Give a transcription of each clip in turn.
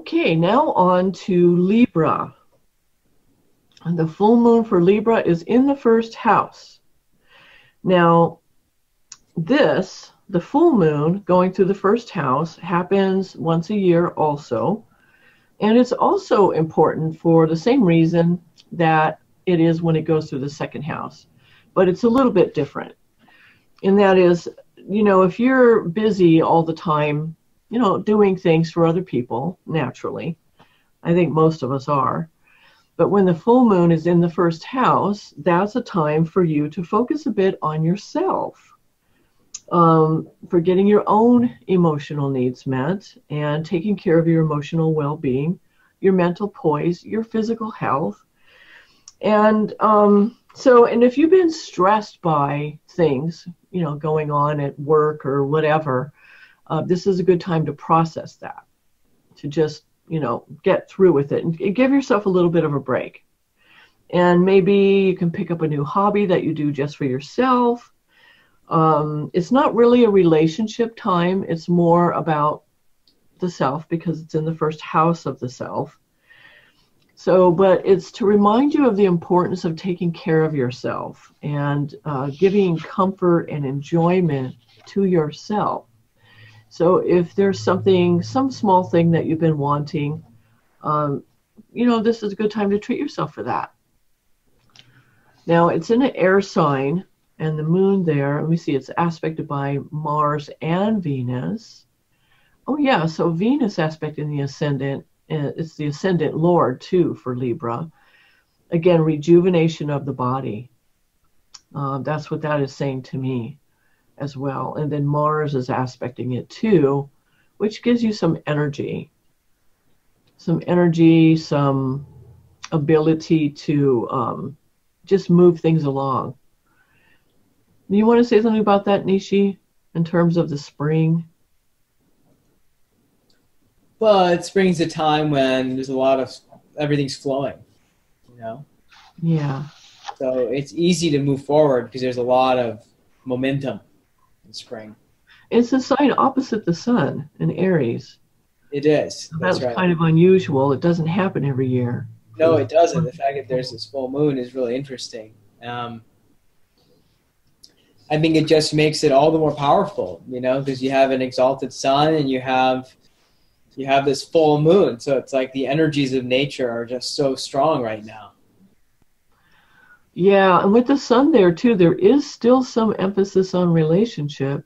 Okay, now on to Libra. And the full moon for Libra is in the first house. Now, the full moon going through the first house happens once a year also. And it's also important for the same reason that it is when it goes through the second house. But it's a little bit different. And that is, you know, if you're busy all the time, you know, doing things for other people, naturally, I think most of us are. But when the full moon is in the first house, that's a time for you to focus a bit on yourself, for getting your own emotional needs met and taking care of your emotional well-being, your mental poise, your physical health. And and if you've been stressed by things, you know, going on at work or whatever, this is a good time to process that, to just, you know, get through with it and give yourself a little bit of a break. And maybe you can pick up a new hobby that you do just for yourself. It's not really a relationship time. It's more about the self because it's in the first house of the self. So, but it's to remind you of the importance of taking care of yourself and giving comfort and enjoyment to yourself. So if there's something, some small thing that you've been wanting, you know, this is a good time to treat yourself for that. Now, it's in an air sign, and the moon there, let me see, it's aspected by Mars and Venus. Oh, yeah, so Venus aspect in the ascendant, it's the ascendant lord, too, for Libra. Again, rejuvenation of the body. That's what that is saying to me as well. And then Mars is aspecting it too, which gives you some energy, some ability to just move things along. Do you want to say something about that, Neeshee, in terms of the spring? Well, it spring's a time when there's a lot of, everything's flowing, you know? Yeah. So it's easy to move forward because there's a lot of momentum in spring. It's a sign opposite the sun in Aries. It is. That's right. kind of unusual. It doesn't happen every year. No, it doesn't. The fact that there's this full moon is really interesting. I think it just makes it all the more powerful, you know, because you have an exalted sun and you have this full moon. So it's like the energies of nature are just so strong right now. Yeah, and with the sun there too, there is still some emphasis on relationship,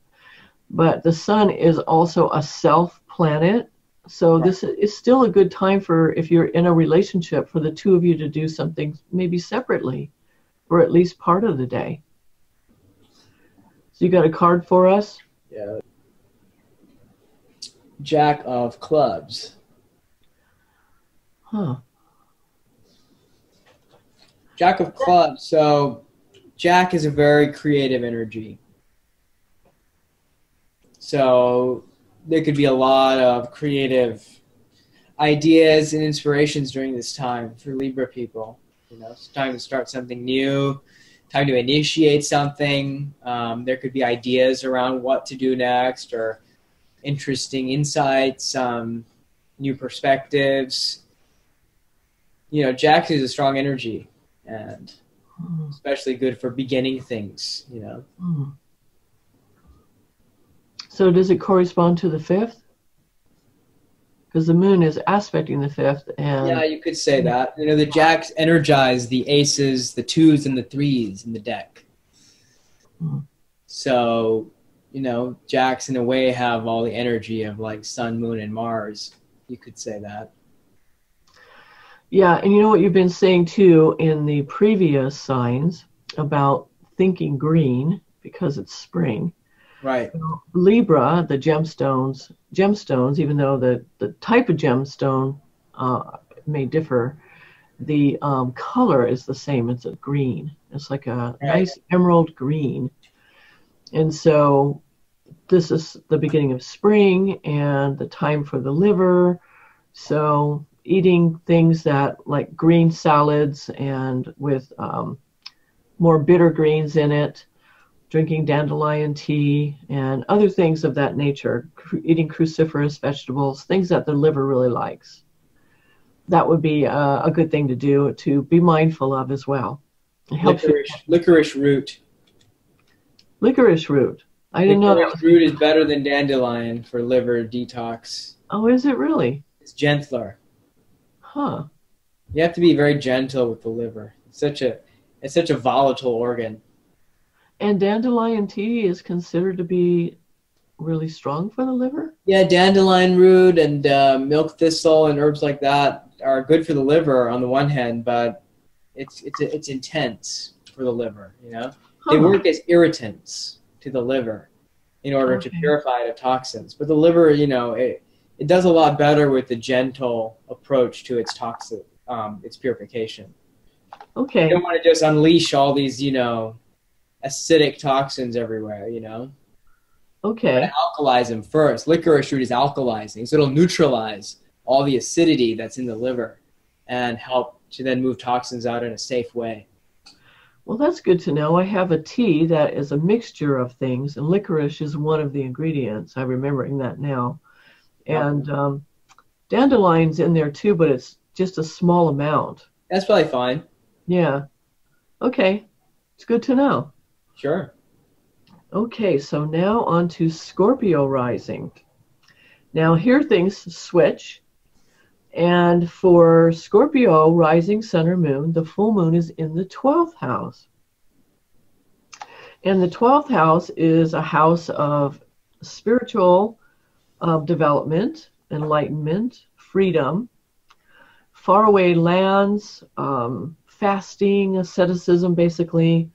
but the sun is also a self planet. So right. This is still a good time for, if you're in a relationship, for the two of you to do something maybe separately for at least part of the day. So you got a card for us? Yeah. Jack of Clubs. Huh. Jack of Clubs. So Jack is a very creative energy. So there could be a lot of creative ideas and inspirations during this time for Libra people. You know, it's time to start something new, time to initiate something. There could be ideas around what to do next, or interesting insights, new perspectives. You know, Jack is a strong energy, and especially good for beginning things, you know. So does it correspond to the 5th? Because the moon is aspecting the 5th. And yeah, you could say that. You know, the Jacks energize the aces, the 2s, and the 3s in the deck. So, you know, Jacks in a way have all the energy of like Sun, Moon, and Mars. You could say that. Yeah, and you know what you've been saying too in the previous signs about thinking green because it's spring. Right. So Libra, the gemstones, even though the type of gemstone may differ, the color is the same. It's a green. It's like a nice emerald green. And so this is the beginning of spring and the time for the liver. So eating things that like green salads and with more bitter greens in it, drinking dandelion tea and other things of that nature, eating cruciferous vegetables, things that the liver really likes. that would be a good thing to do, to be mindful of as well. It helps licorice root. Licorice root. I didn't know that. Licorice root is better than dandelion for liver detox. Oh, is it really? It's gentler. Huh. You have to be very gentle with the liver. It's such a volatile organ. And dandelion tea is considered to be really strong for the liver? Yeah, dandelion root and milk thistle and herbs like that are good for the liver on the one hand, but it's intense for the liver, you know? They work as irritants to the liver in order to purify it of toxins. But the liver, you know, it does a lot better with the gentle approach to its toxic, its purification. Okay. You don't want to just unleash all these, you know, acidic toxins everywhere, you know? Okay. Alkalize them first. Licorice root is alkalizing, so it'll neutralize all the acidity that's in the liver and help to then move toxins out in a safe way. Well, that's good to know. I have a tea that is a mixture of things, and licorice is one of the ingredients. I'm remembering that now. And dandelion's in there too, but it's just a small amount. That's probably fine. Yeah. Okay. It's good to know. Sure. Okay, so now on to Scorpio rising. Now here things switch. And for Scorpio rising sun or moon, the full moon is in the 12th house. And the 12th house is a house of spiritual development, enlightenment, freedom, faraway lands, fasting, asceticism, basically,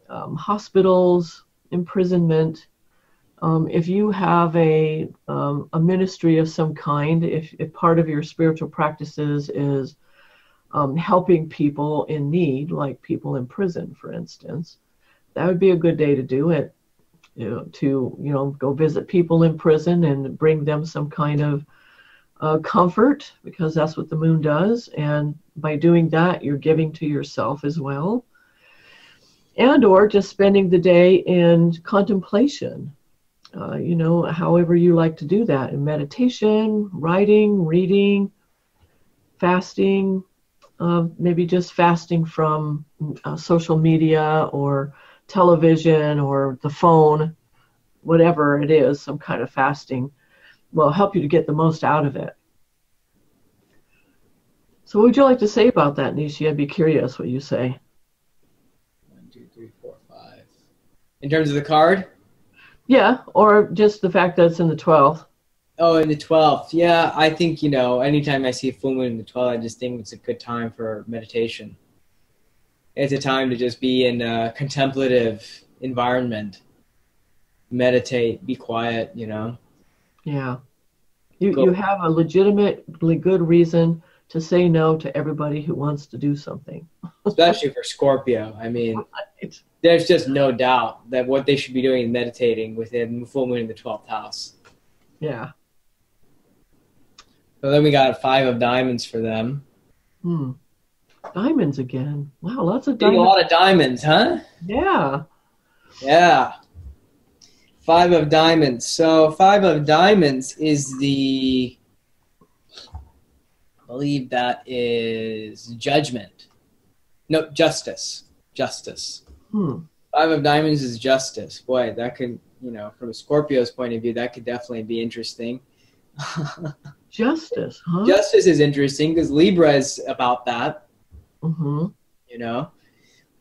hospitals, imprisonment. If you have a ministry of some kind, if part of your spiritual practices is helping people in need, like people in prison, for instance, that would be a good day to do it. To go visit people in prison and bring them some kind of comfort, because that's what the moon does. And by doing that, you're giving to yourself as well. And or just spending the day in contemplation, however you like to do that, in meditation, writing, reading, fasting, maybe just fasting from social media or television or the phone, whatever it is, some kind of fasting will help you to get the most out of it. So what would you like to say about that, Neeshee? I'd be curious what you say. 1, 2, 3, 4, 5. In terms of the card? Yeah, or just the fact that it's in the 12th. Oh, in the 12th. Yeah, I think, anytime I see a full moon in the 12th, I just think it's a good time for meditation. It's a time to just be in a contemplative environment. Meditate, be quiet, Yeah. You have a legitimately good reason to say no to everybody who wants to do something. Especially for Scorpio. I mean, there's just no doubt that what they should be doing is meditating within full moon in the 12th house. Yeah. So then we got 5 of diamonds for them. Diamonds again. Wow, lots of Getting diamonds. a lot of diamonds, huh? Yeah. Yeah. 5 of diamonds. So 5 of diamonds is I believe that is judgment. No, justice. Justice. 5 of diamonds is justice. Boy, that could, from a Scorpio's point of view, that could definitely be interesting. Justice, huh? Justice is interesting because Libra is about that.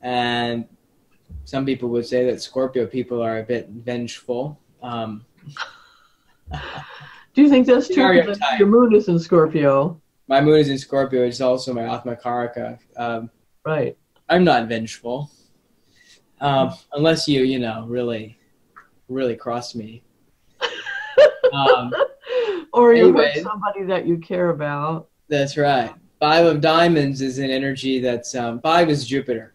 And some people would say that Scorpio people are a bit vengeful. Do you think that's true? Your moon is in Scorpio. My moon is in Scorpio. It's also my Atma Karaka. Right. I'm not vengeful. Unless you, really, really cross me. Or you hurt somebody that you care about. That's right. 5 of diamonds is an energy that's 5 is Jupiter.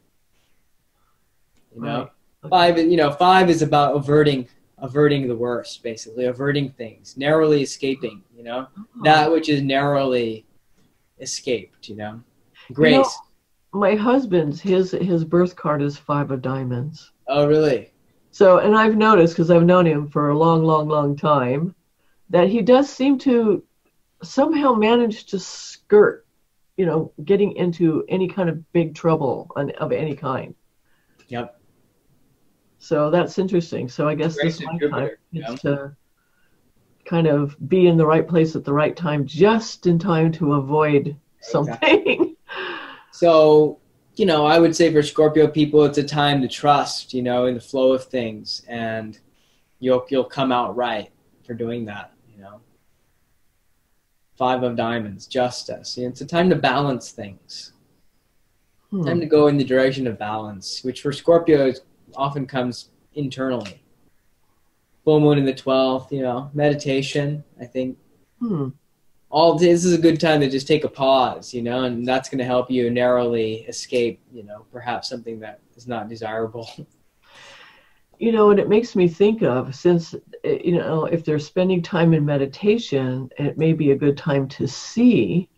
Right. Okay. 5 is about averting the worst, basically, averting things, narrowly escaping, that which is narrowly escaped, Grace. My husband's, his birth card is 5 of diamonds. Oh, really? So, and I've noticed, because I've known him for a long, long, long time, that he does seem to somehow manage to skirt, getting into any kind of big trouble of any kind. Yep. So that's interesting. So I guess this lifetime yeah. is to kind of be in the right place at the right time, just in time to avoid something. Exactly. So, I would say for Scorpio people, it's a time to trust, in the flow of things, and you'll come out right for doing that. 5 of Diamonds, justice. It's a time to balance things. Time to go in the direction of balance, which for Scorpios often comes internally. Full moon in the 12th, meditation, I think. This is a good time to just take a pause, and that's going to help you narrowly escape, perhaps something that is not desirable. And it makes me think of, since, if they're spending time in meditation, it may be a good time to see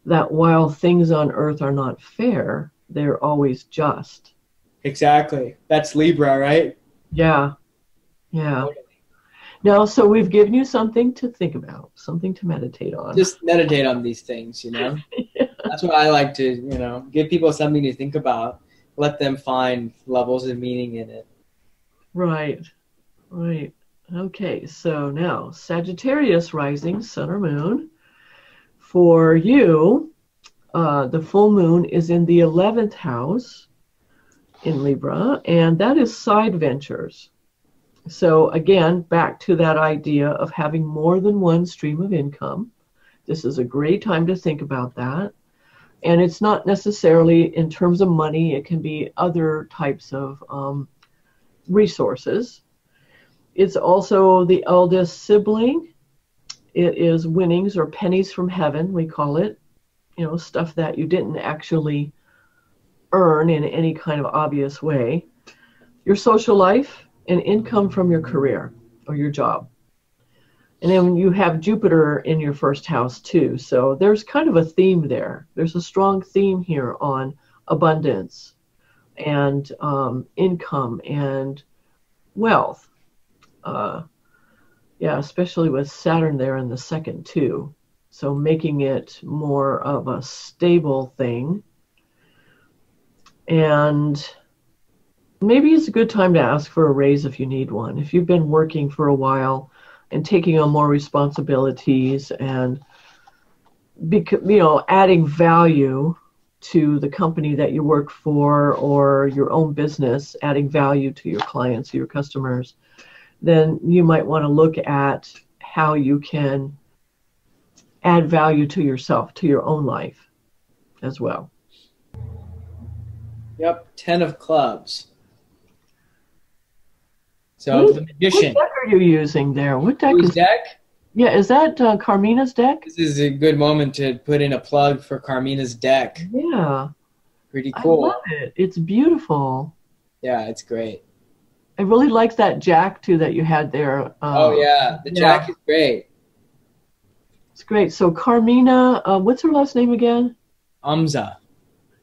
that while things on earth are not fair, they're always just. Exactly. That's Libra, right? Yeah. Totally. Now, so we've given you something to think about, something to meditate on. Just meditate on these things, Yeah. That's what I like to, give people something to think about. Let them find levels of meaning in it. Right. Okay, so now Sagittarius rising, sun or moon. For you, the full moon is in the 11th house in Libra, and that is side ventures. So again, back to that idea of having more than one stream of income. This is a great time to think about that. And it's not necessarily in terms of money. It can be other types of resources. It's also the eldest sibling. It is winnings or pennies from heaven, we call it. Stuff that you didn't actually earn in any kind of obvious way. Your social life and income from your career or your job. And then you have Jupiter in your first house too. So there's kind of a theme there. There's a strong theme here on abundance and income and wealth. Especially with Saturn there in the second too. So making it more of a stable thing. And maybe it's a good time to ask for a raise if you need one. If you've been working for a while and taking on more responsibilities and adding value to the company that you work for or your own business, adding value to your clients, your customers, then you might want to look at how you can add value to yourself, to your own life as well. Yep, 10 of clubs. So the Magician. What deck are you using there? What deck Whose deck? Yeah, is that Carmina's deck? This is a good moment to put in a plug for Carmina's deck. Yeah. Pretty cool. I love it. It's beautiful. Yeah, it's great. I really like that jack too that you had there. The jack is great. It's great. So Carmina, what's her last name again? Umza.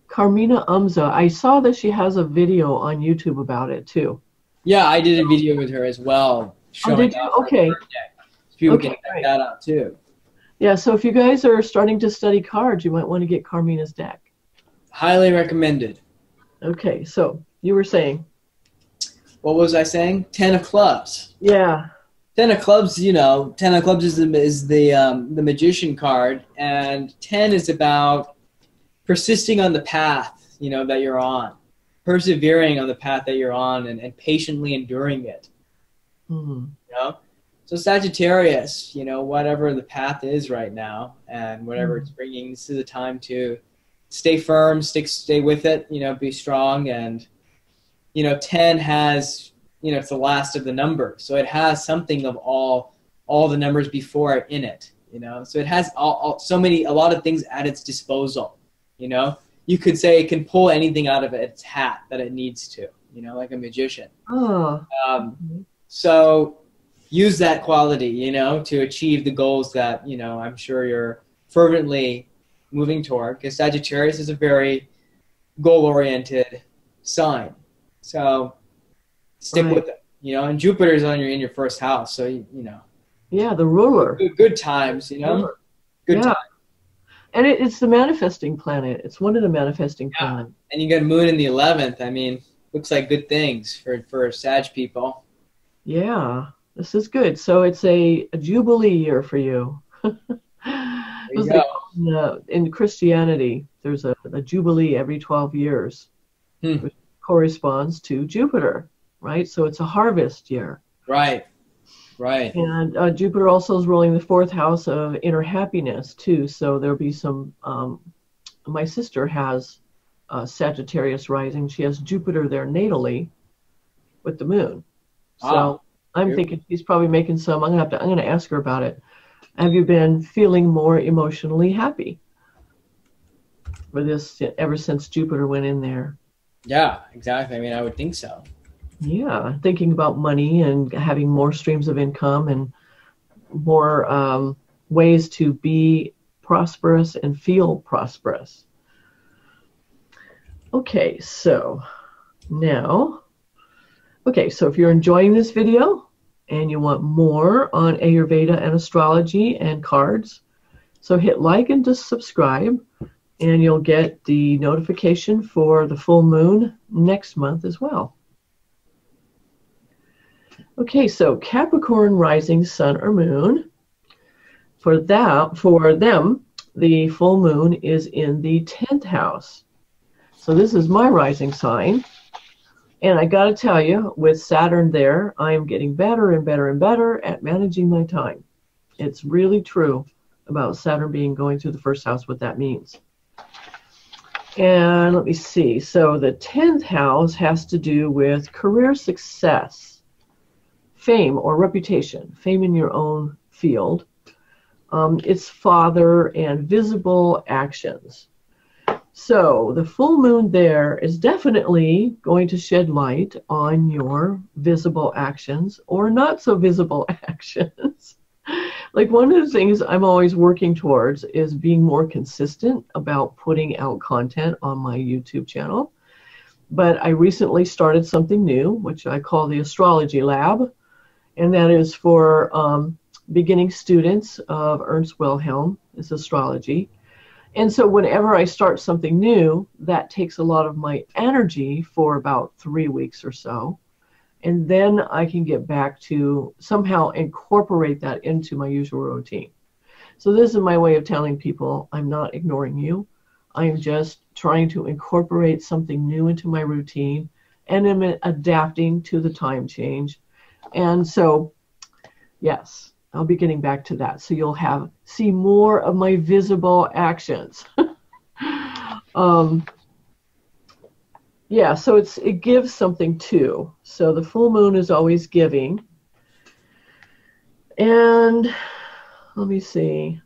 Carmina Umza. I saw that she has a video on YouTube about it too. Yeah, I did a video with her as well. Did you? Okay. So people can check that out too. Yeah, so if you guys are starting to study cards, you might want to get Carmina's deck. Highly recommended. Okay, so you were saying. What was I saying? 10 of clubs. Yeah. 10 of clubs, 10 of clubs is the Magician card, and 10 is about persisting on the path, that you're on, persevering on the path that you're on, and patiently enduring it. So Sagittarius, whatever the path is right now, and whatever it's bringing, this is a time to stay firm, stay with it, be strong, and 10 has, it's the last of the numbers. So it has something of all the numbers before it in it, So it has a lot of things at its disposal, You could say it can pull anything out of its hat that it needs to, like a magician. So use that quality, to achieve the goals that, I'm sure you're fervently moving toward, because Sagittarius is a very goal-oriented sign. So stick with it, and Jupiter's in your first house. So, Yeah, the ruler. Good times, Good time. And it's the manifesting planet. It's one of the manifesting planets. And you got a moon in the 11th. I mean, looks like good things for Sag people. Yeah, this is good. So it's a jubilee year for you. There you go. In Christianity, there's a jubilee every 12 years, which corresponds to Jupiter, right? So it's a harvest year. Right. Right. And Jupiter also is ruling the 4th house of inner happiness, too. So there'll be some, my sister has Sagittarius rising. She has Jupiter there natally with the moon. So I'm thinking she's probably making some, I'm going to ask her about it. Have you been feeling more emotionally happy for this ever since Jupiter went in there? Yeah, exactly. I mean, I would think so. Yeah, thinking about money and having more streams of income and more ways to be prosperous and feel prosperous. Okay, so now, so if you're enjoying this video and you want more on Ayurveda and astrology and cards, so hit like and just subscribe, and you'll get the notification for the full moon next month as well. Okay, so Capricorn rising sun or moon, for them, the full moon is in the 10th house. So this is my rising sign. And I got to tell you, with Saturn there, I am getting better and better and better at managing my time. It's really true about Saturn going through the 1st house, what that means. And let me see. So the 10th house has to do with career success. Fame or reputation, fame in your own field. It's father and visible actions. So the full moon there is definitely going to shed light on your visible actions or not so visible actions. Like one of the things I'm always working towards is being more consistent about putting out content on my YouTube channel. But I recently started something new, which I call the Astrology Lab. And that is for beginning students of Ernst Wilhelm, is astrology. And so whenever I start something new, that takes a lot of my energy for about 3 weeks or so. And then I can get back to somehow incorporate that into my usual routine. So this is my way of telling people I'm not ignoring you. I am just trying to incorporate something new into my routine and am adapting to the time change. And so, yes, I'll be getting back to that. So you'll see more of my visible actions. Yeah, so it gives something too. So the full moon is always giving. And let me see.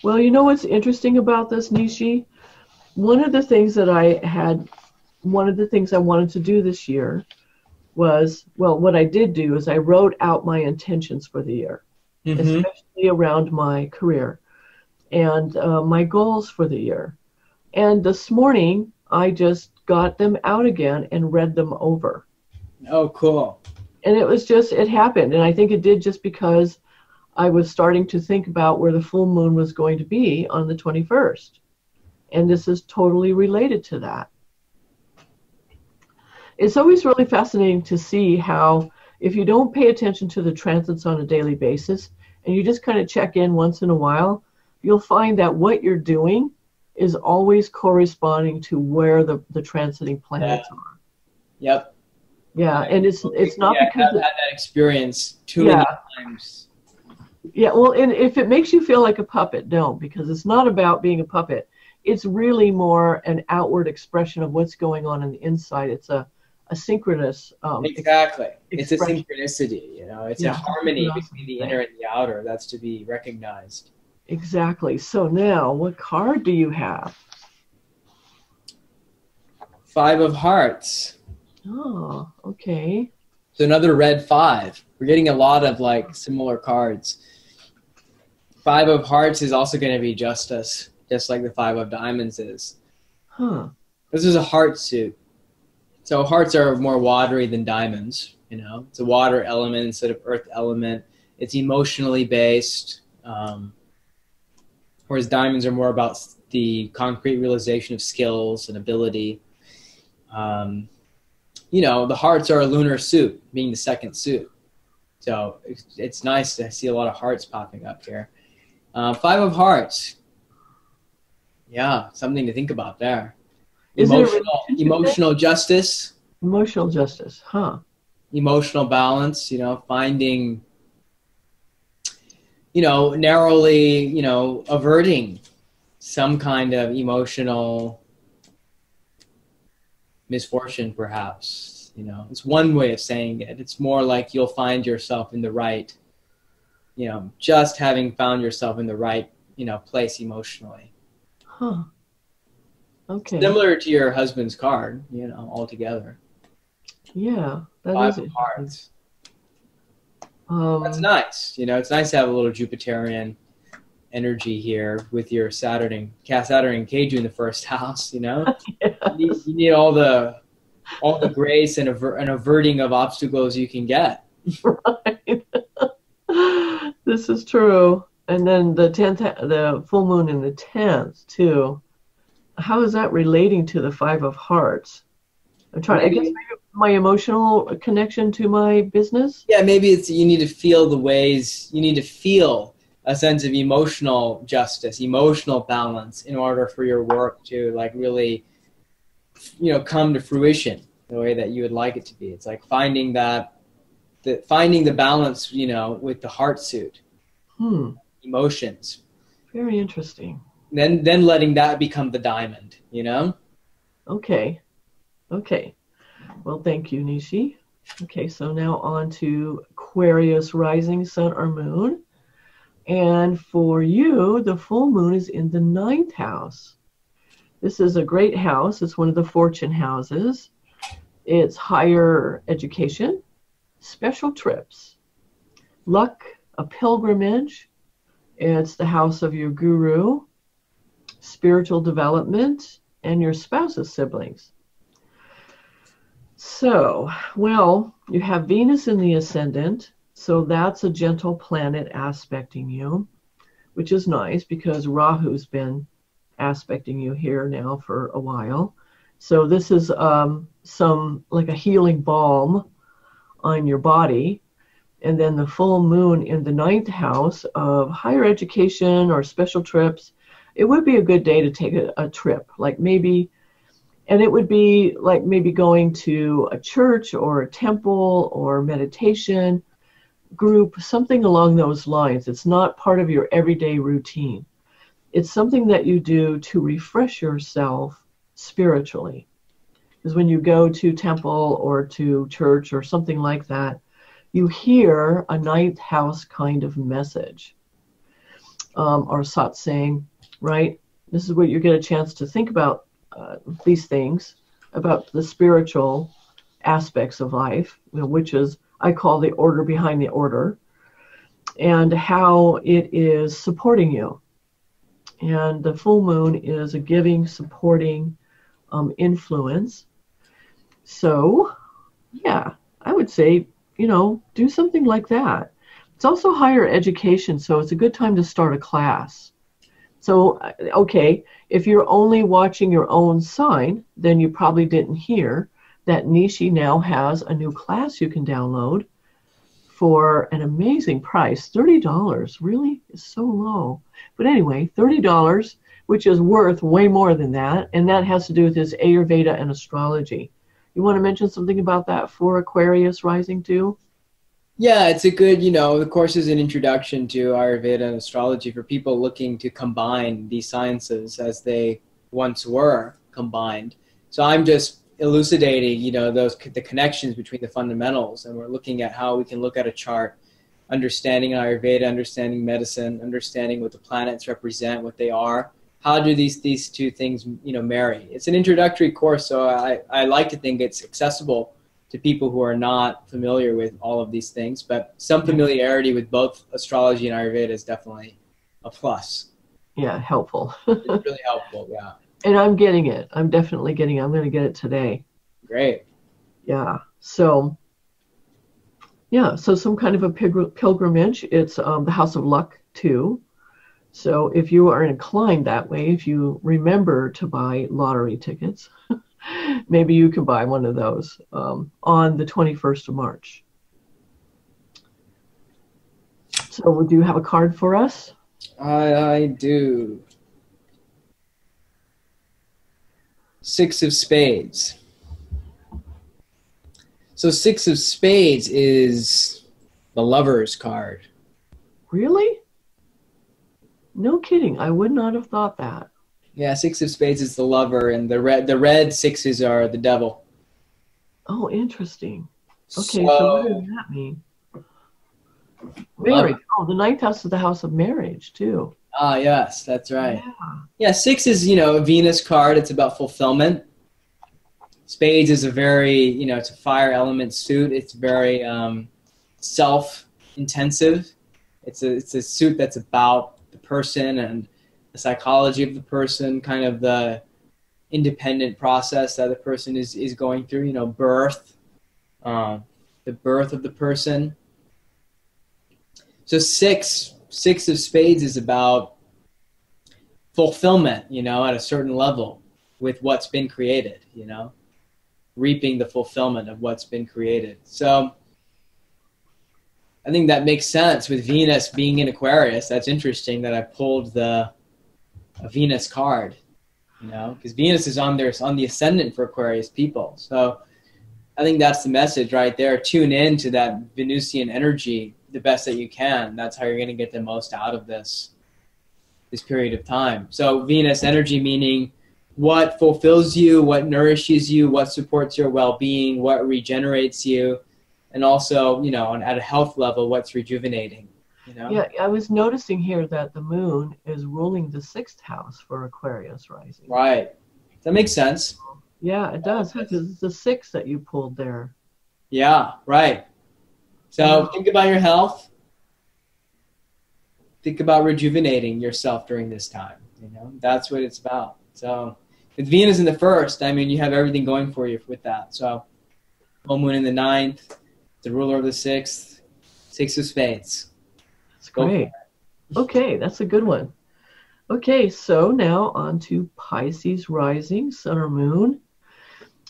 Well, you know what's interesting about this, Neeshee? One of the things I wanted to do this year was, well, what I did do is I wrote out my intentions for the year, especially around my career and my goals for the year. And this morning, I just got them out again and read them over. Oh, cool. And it happened. And I think it did just because I was starting to think about where the full moon was going to be on the 21st. And this is totally related to that. It's always really fascinating to see how, if you don't pay attention to the transits on a daily basis, and you just kind of check in once in a while, you'll find that what you're doing is always corresponding to where the transiting planets are. Yep. Yeah, and it's not because I've had that experience too many times. Yeah, well, and if it makes you feel like a puppet, don't, because it's not about being a puppet. It's really more an outward expression of what's going on the inside. It's a synchronous exactly. It's a expression. synchronicity, you know. It's a harmony between the inner and the outer that's to be recognized. Exactly. So now, what card do you have? 5 of Hearts. Oh, okay. So another red 5. We're getting a lot of like similar cards. 5 of Hearts is also going to be justice, just like the 5 of Diamonds is. Huh. This is a heart suit. So hearts are more watery than diamonds, you know. It's a water element instead of earth element. It's emotionally based. whereas diamonds are more about the concrete realization of skills and ability. You know, the hearts are a lunar suit, being the second suit. So it's nice to see a lot of hearts popping up here. Five of Hearts. Yeah, something to think about there. Emotional justice. Emotional justice, huh? Emotional balance, you know, finding, you know, narrowly, you know, averting some kind of emotional misfortune, perhaps. You know, it's one way of saying it. It's more like you'll find yourself in the right, you know, just having found yourself in the right, you know, place emotionally. Huh. Okay. Similar to your husband's card, you know, altogether. Yeah, that Five is of it. Hearts. That's nice. You know, it's nice to have a little Jupiterian energy here with your Saturn and Ketu in the first house. You know, Yes. you need all the grace and averting of obstacles you can get. Right. This is true. And then the 10th, the full moon in the 10th too. How is that relating to the Five of Hearts? I'm trying. I guess maybe my emotional connection to my business. Yeah, maybe it's you need to feel the ways. You need to feel a sense of emotional justice, emotional balance, in order for your work to like really, you know, come to fruition the way that you would like it to be. It's like finding finding the balance, you know, with the heart suit, emotions. Very interesting. Then letting that become the diamond, you know? Okay. Okay. Well, thank you, Neeshee. Okay, so now on to Aquarius rising sun or moon. And for you, the full moon is in the 9th house. This is a great house. It's one of the fortune houses. It's higher education, special trips, luck, a pilgrimage. It's the house of your guru, spiritual development, and your spouse's siblings. So, well, you have Venus in the ascendant, so that's a gentle planet aspecting you, which is nice because Rahu's been aspecting you here now for a while. So this is some like a healing balm on your body. And then the full moon in the 9th house of higher education or special trips. It would be a good day to take a trip, like maybe, and it would be like maybe going to a church or a temple or meditation group, something along those lines. It's not part of your everyday routine. It's something that you do to refresh yourself spiritually. Because when you go to temple or to church or something like that, you hear a 9th house kind of message or satsang, right? This is where you get a chance to think about these things, about the spiritual aspects of life, you know, which is, I call the order behind the order, and how it is supporting you. And the full moon is a giving, supporting influence. So, yeah, I would say, you know, do something like that. It's also higher education, so it's a good time to start a class. So, okay, if you're only watching your own sign, then you probably didn't hear that Neeshee now has a new class you can download for an amazing price. $30 really is so low. But anyway, $30, which is worth way more than that, and that has to do with his Ayurveda and astrology. You want to mention something about that for Aquarius rising too? Yeah, it's a good, you know, the course is an introduction to Ayurveda and astrology for people looking to combine these sciences as they once were combined. So I'm just elucidating, you know, the connections between the fundamentals, and we're looking at how we can look at a chart, understanding Ayurveda, understanding medicine, understanding what the planets represent, what they are. How do these two things, you know, marry? It's an introductory course, so I like to think it's accessible to people who are not familiar with all of these things, but some familiarity with both astrology and Ayurveda is definitely a plus. Yeah, helpful. It's really helpful, yeah. And I'm getting it. I'm definitely getting it. I'm going to get it today. Great. Yeah. So, yeah, so some kind of a pilgrimage. It's the house of luck too. So if you are inclined that way, if you remember to buy lottery tickets, maybe you can buy one of those on the 21st of March. So would you have a card for us? I do. Six of Spades. So Six of Spades is the Lover's card. Really? No kidding. I would not have thought that. Yeah, Six of Spades is the lover, and the red sixes are the devil. Oh, interesting. Okay, so what does that mean? Marriage. Oh, the ninth house is the house of marriage, too. Ah, yes, that's right. Yeah. Yeah, six is, a Venus card. It's about fulfillment. Spades is a very, it's a fire element suit. It's very self-intensive. It's a suit that's about the person and the psychology of the person, kind of the independent process that the person is going through, birth, the birth of the person. So six of Spades is about fulfillment, at a certain level with what's been created, reaping the fulfillment of what's been created. So I think that makes sense with Venus being in Aquarius. That's interesting that I pulled a Venus card, because Venus is on the ascendant for Aquarius people. So I think that's the message right there. Tune in to that Venusian energy the best that you can. That's how you're going to get the most out of this period of time. So Venus energy meaning what fulfills you, what nourishes you, what supports your well-being, what regenerates you, and also, at a health level, what's rejuvenating. Yeah, I was noticing here that the moon is ruling the sixth house for Aquarius rising. Right. That makes sense. Yeah, it does, because it's the sixth that you pulled there. Yeah, right. So think about your health. Think about rejuvenating yourself during this time. That's what it's about. So with Venus in the first, you have everything going for you with that. So full moon in the ninth, the ruler of the sixth, Six of Spades. That's great. Okay, that's a good one. Okay, so now on to Pisces rising, sun or moon.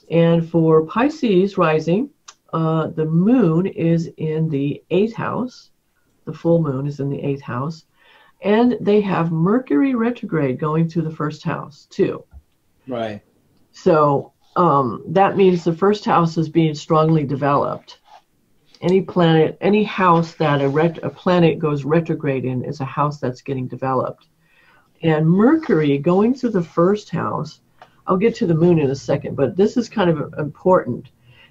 And for Pisces rising, the moon is in the 8th house. The full moon is in the 8th house. And they have Mercury retrograde going to the 1st house, too. Right. So that means the 1st house is being strongly developed. Any planet, any house that a planet goes retrograde in is a house that's getting developed. And Mercury going through the 1st house, I'll get to the moon in a second, but this is kind of important.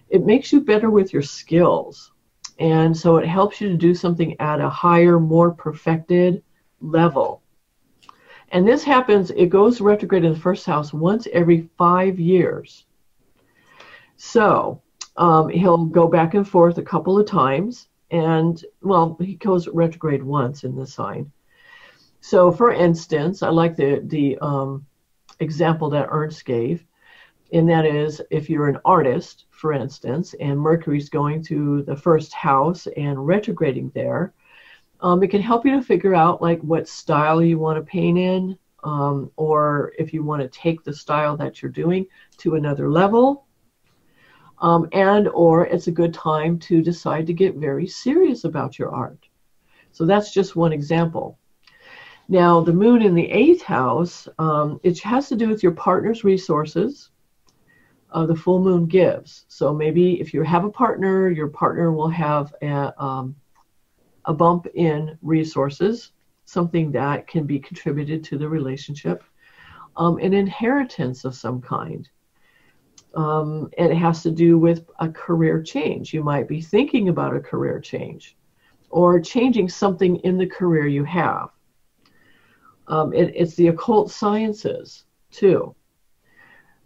It makes you better with your skills. And so it helps you to do something at a higher, more perfected level. And this happens, it goes retrograde in the 1st house once every 5 years. So he'll go back and forth a couple of times. And, well, he goes retrograde once in this sign. So, for instance, I like the example that Ernst gave. And that is, if you're an artist, for instance, and Mercury's going to the 1st house and retrograding there, it can help you to figure out like what style you want to paint in, or if you want to take the style that you're doing to another level, or it's a good time to decide to get very serious about your art. So that's just one example. Now, the moon in the 8th house, it has to do with your partner's resources. The full moon gives. So maybe if you have a partner, your partner will have a bump in resources, something that can be contributed to the relationship, an inheritance of some kind. And it has to do with a career change. You might be thinking about a career change or changing something in the career you have. It's the occult sciences, too.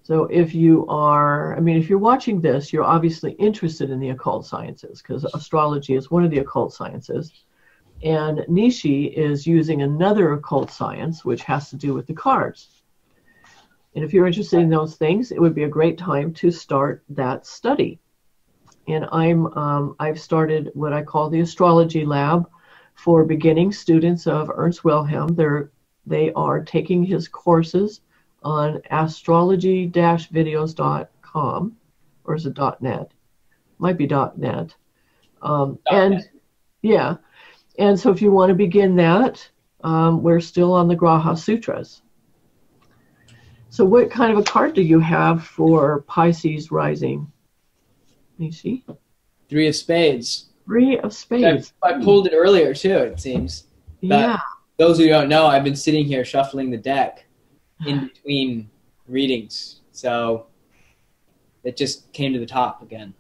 So if you are, if you're watching this, you're obviously interested in the occult sciences because astrology is one of the occult sciences. And Neeshee is using another occult science, which has to do with the cards. And if you're interested in those things, it would be a great time to start that study. And I've started what I call the astrology lab for beginning students of Ernst Wilhelm. They are taking his courses on astrology-videos.com, or is it .net? Might be .net. And yeah, and so if you want to begin that, we're still on the Graha Sutras. So what kind of a card do you have for Pisces rising, Neeshee? 3 of Spades. 3 of Spades. I pulled it earlier too, it seems. But yeah. Those who don't know, I've been sitting here shuffling the deck in between readings. So it just came to the top again.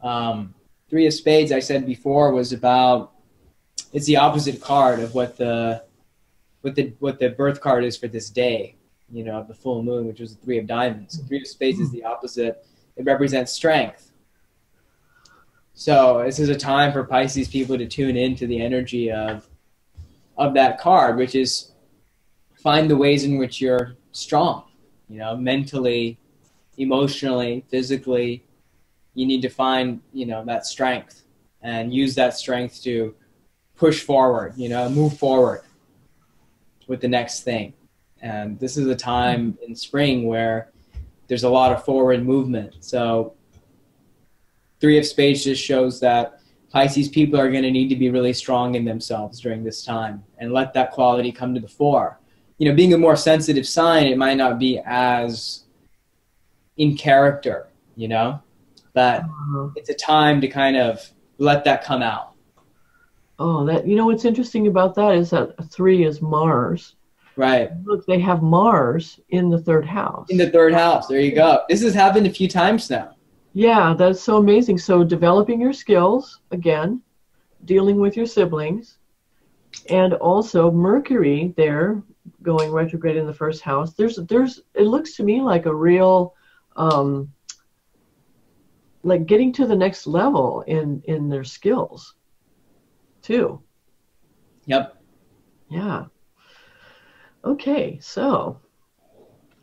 3 of Spades, I said before, was about, it's the opposite card of what the birth card is for this day, you know, of the full moon, which was the 3 of Diamonds. 3 of Spades is the opposite. It represents strength. So this is a time for Pisces people to tune into the energy of that card, which is find the ways in which you're strong, you know, mentally, emotionally, physically. You need to find, you know, that strength and use that strength to push forward, you know, move forward with the next thing. And this is a time in spring where there's a lot of forward movement. So 3 of Spades just shows that Pisces people are going to need to be really strong in themselves during this time and let that quality come to the fore. You know, being a more sensitive sign, it might not be as in character, you know, but it's a time to kind of let that come out. Oh, that, you know, what's interesting about that is that 3 is Mars. Right. Look, they have Mars in the 3rd house. In the 3rd house. There you go. This has happened a few times now. Yeah, that's so amazing. So developing your skills, again, dealing with your siblings, and also Mercury there going retrograde in the 1st house. There's it looks to me like a real like getting to the next level in their skills too. Yep. Yeah. Okay, so,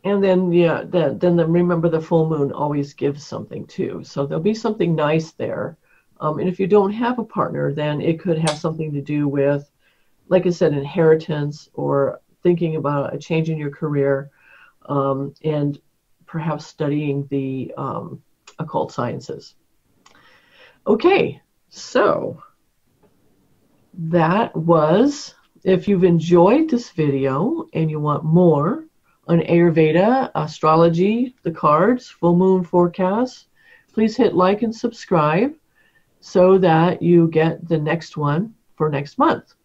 and then, yeah, then remember the full moon always gives something too. So there'll be something nice there. And if you don't have a partner, then it could have something to do with, like I said, inheritance or thinking about a change in your career, and perhaps studying the occult sciences. Okay, so that was, if you've enjoyed this video and you want more on Ayurveda, astrology, the cards, full moon forecasts, please hit like and subscribe so that you get the next one for next month.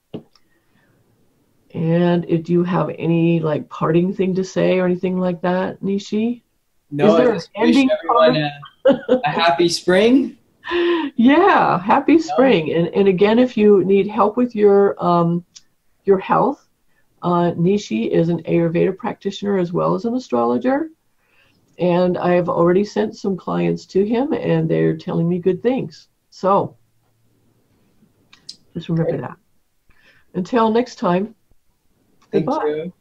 And if you have any like parting thing to say or anything like that, Neeshee? No, I just wish everyone a happy spring. Yeah, happy spring. And again, if you need help with your health, Neeshee is an Ayurveda practitioner as well as an astrologer. And I've already sent some clients to him, and they're telling me good things. So just remember that. Until next time, goodbye. Thank you.